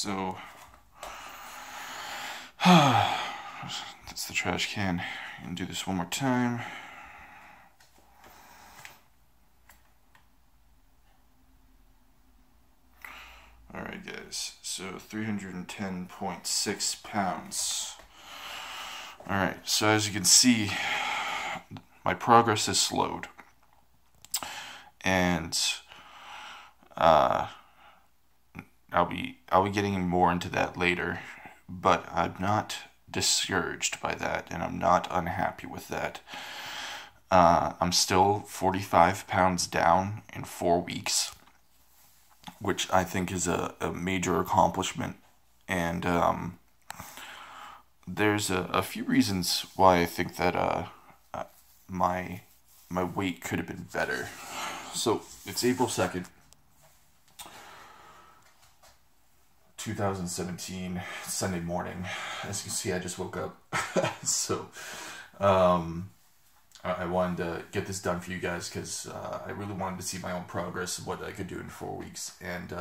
So that's the trash can. And do this one more time. Alright guys, so 310.6 pounds. Alright, so as you can see, my progress has slowed. And I'll be getting more into that later, but I'm not discouraged by that, and I'm not unhappy with that. I'm still 45 pounds down in 4 weeks, which I think is a major accomplishment. And there's a few reasons why I think that my weight could have been better. So it's April 2nd, 2017, Sunday morning. As you can see, I just woke up. So I wanted to get this done for you guys because I really wanted to see my own progress of what I could do in 4 weeks. And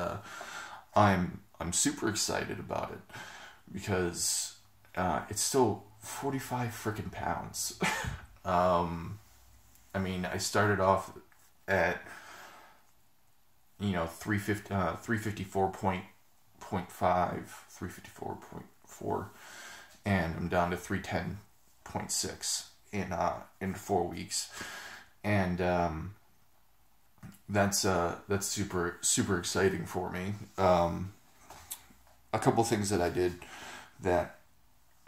I'm super excited about it because it's still 45 freaking pounds. I mean, I started off at 354.5, 354.4, and I'm down to 310.6 in 4 weeks, and that's super exciting for me. A couple things that I did that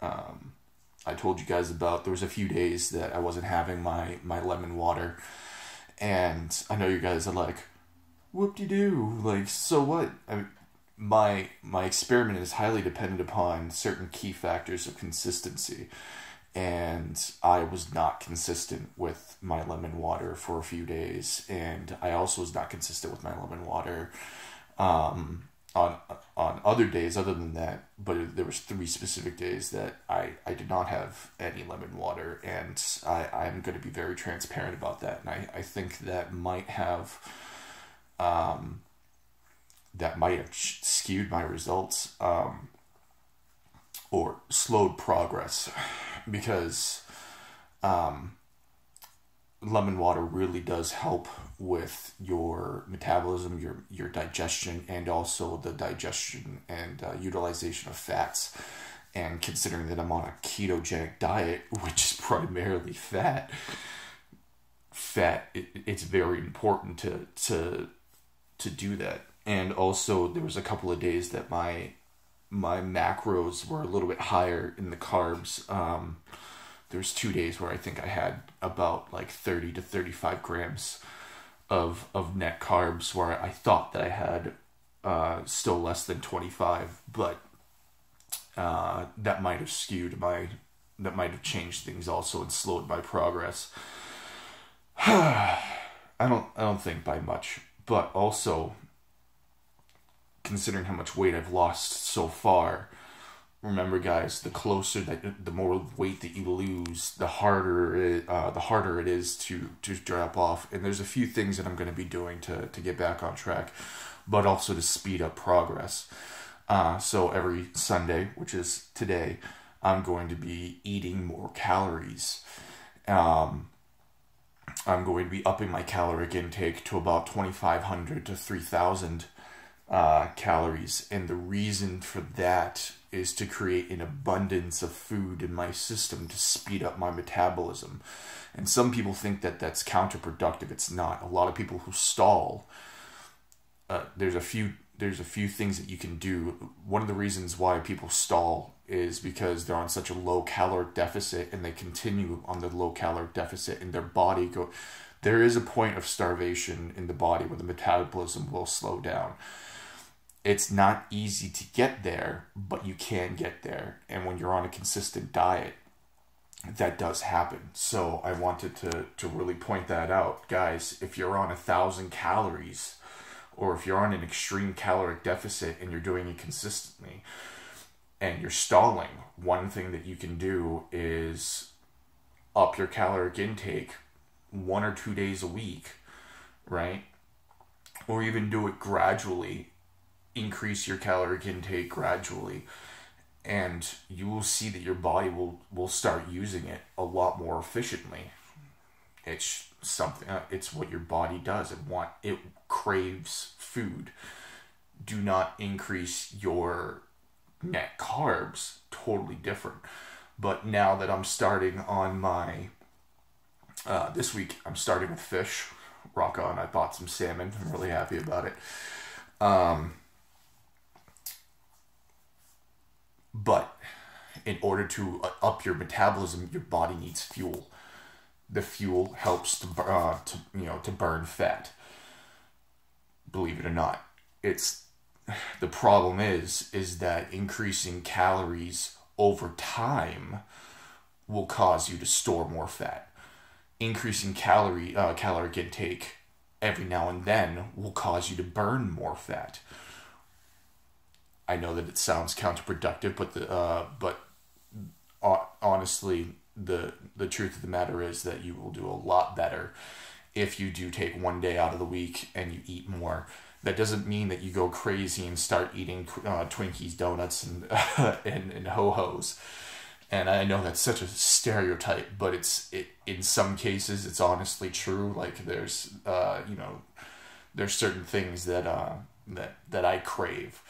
I told you guys about. There was a few days that I wasn't having my lemon water, and I know you guys are like, whoop-de-doo, like, so what? I mean, my experiment is highly dependent upon certain key factors of consistency, and I was not consistent with my lemon water for a few days, and I also was not consistent with my lemon water on other days other than that. But there was 3 specific days that I did not have any lemon water, and I'm going to be very transparent about that. And I think that might have skewed my results or slowed progress, because lemon water really does help with your metabolism, your digestion, and also the digestion and utilization of fats. And considering that I'm on a ketogenic diet, which is primarily fat, it's very important to do that. And also, there was a couple of days that my macros were a little bit higher in the carbs. There's 2 days where I think I had about like 30 to 35 grams of net carbs, where I thought that I had still less than 25, but that might have changed things also and slowed my progress. I don't think by much, but also considering how much weight I've lost so far. Remember, guys, the more weight that you lose, the harder it is to drop off. And there's a few things that I'm going to be doing to get back on track, but also to speed up progress. So every Sunday, which is today, I'm going to be eating more calories. I'm going to be upping my caloric intake to about 2,500 to 3,000 calories, and the reason for that is to create an abundance of food in my system to speed up my metabolism. And some people think that that's counterproductive. It's not. A lot of people who stall, there's a few things that you can do. One of the reasons why people stall is because they're on such a low caloric deficit, and they continue on the low caloric deficit, and their body there is a point of starvation in the body where the metabolism will slow down. It's not easy to get there, but you can get there. And when you're on a consistent diet, that does happen. So I wanted to really point that out. Guys, if you're on 1,000 calories, or if you're on an extreme caloric deficit and you're doing it consistently and you're stalling, one thing that you can do is up your caloric intake 1 or 2 days a week, right? Or even do it gradually increase your caloric intake gradually, and you will see that your body will start using it a lot more efficiently. It's something. It's what your body does. It craves food. Do not increase your net carbs. Totally different. But now that I'm starting on my this week, I'm starting with fish. Rock on. I bought some salmon. I'm really happy about it. But in order to up your metabolism, your body needs fuel. The fuel helps to burn fat. Believe it or not, it's the problem is that increasing calories over time will cause you to store more fat. Increasing caloric intake every now and then will cause you to burn more fat. I know that it sounds counterproductive, but honestly, the truth of the matter is that you will do a lot better if you do take one day out of the week and you eat more. That doesn't mean that you go crazy and start eating Twinkies, donuts, and and ho-hos. And I know that's such a stereotype, but in some cases it's honestly true. Like there's there's certain things that I crave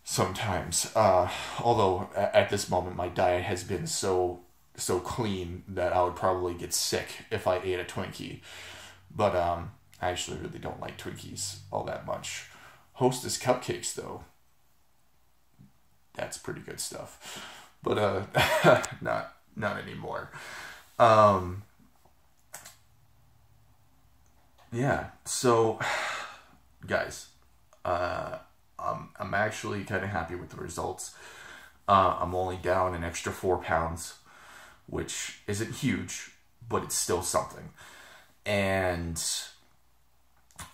sometimes. Although at this moment my diet has been so clean that I would probably get sick if I ate a Twinkie. But I actually really don't like Twinkies all that much. Hostess cupcakes though, that's pretty good stuff. But not anymore. Yeah. So guys, I'm actually kind of happy with the results. I'm only down an extra 4 pounds, which isn't huge, but it's still something. And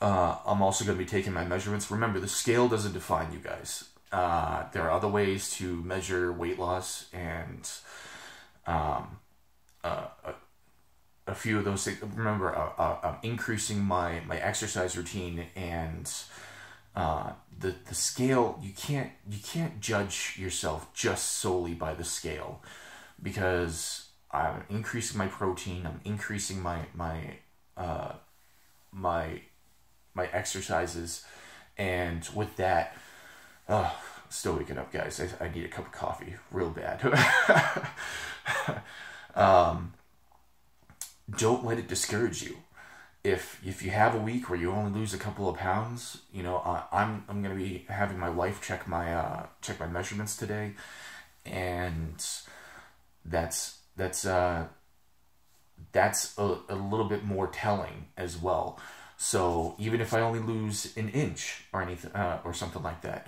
I'm also going to be taking my measurements. Remember, the scale doesn't define you guys. There are other ways to measure weight loss, and a few of those things. Remember, I'm increasing my exercise routine, and the scale. You can't judge yourself just solely by the scale, because I'm increasing my protein. I'm increasing my exercises, and with that, still waking up, guys. I need a cup of coffee real bad. Don't let it discourage you. If you have a week where you only lose a couple of pounds, I'm gonna be having my wife check my measurements today, and that's a little bit more telling as well. So even if I only lose an inch or anything or something like that,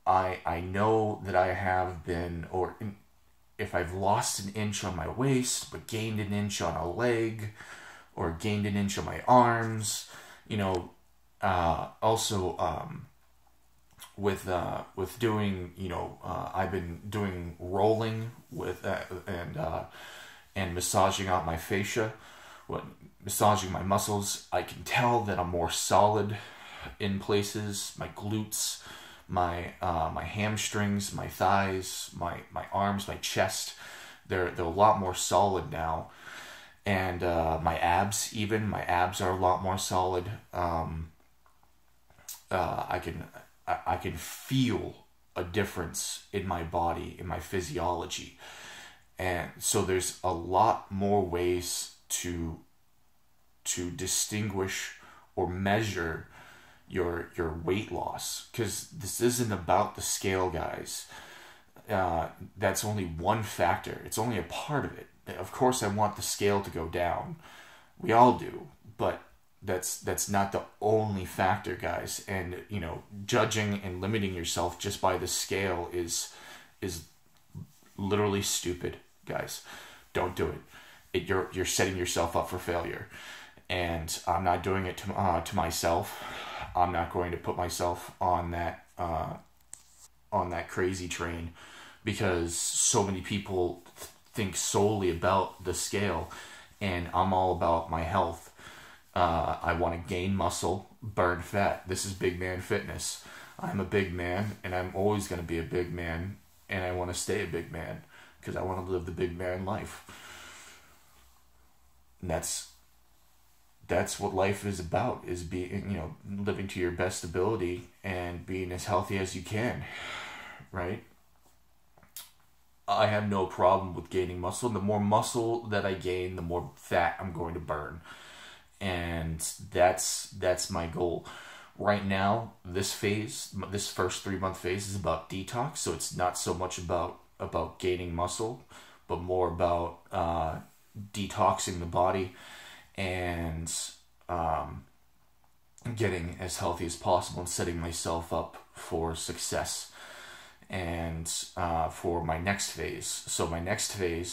I know that I have been, or if I've lost an inch on my waist but gained an inch on a leg, or gained an inch on my arms, also with doing, I've been doing rolling with and massaging out my fascia, massaging my muscles. I can tell that I'm more solid in places. My glutes, my hamstrings, my thighs, my arms, my chest, they're a lot more solid now. And my abs are a lot more solid. I can feel a difference in my body, in my physiology. And so there's a lot more ways to distinguish or measure your weight loss, because this isn't about the scale, guys. That's only one factor. It's only a part of it. Of course I want the scale to go down. We all do, but that's not the only factor, guys. And judging and limiting yourself just by the scale is literally stupid, guys. Don't do it. You're setting yourself up for failure. And I'm not doing it to myself. I'm not going to put myself on that crazy train, because so many people think solely about the scale, and I'm all about my health. I want to gain muscle, burn fat. This is big man fitness. I'm a big man, and I'm always going to be a big man, and I want to stay a big man because I want to live the big man life. And that's what life is about, is being, living to your best ability and being as healthy as you can, right? I have no problem with gaining muscle. The more muscle that I gain, the more fat I'm going to burn. And that's my goal. Right now, this first 3 month phase is about detox, so it's not so much about gaining muscle, but more about detoxing the body and getting as healthy as possible and setting myself up for success and for my next phase. So my next 3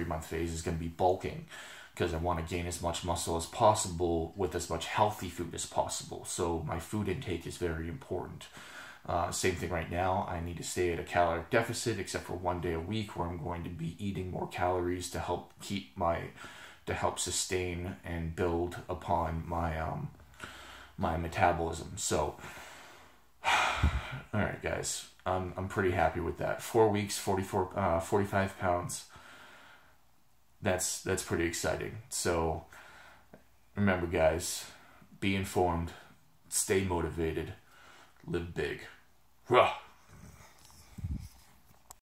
month phase is going to be bulking, because I want to gain as much muscle as possible with as much healthy food as possible. So my food intake is very important. Same thing right now. I need to stay at a caloric deficit, except for 1 day a week where I'm going to be eating more calories to help sustain and build upon my metabolism. So, all right, guys, I'm pretty happy with that. 4 weeks, 45 pounds. That's pretty exciting. So remember, guys, be informed, stay motivated, live big. Rah!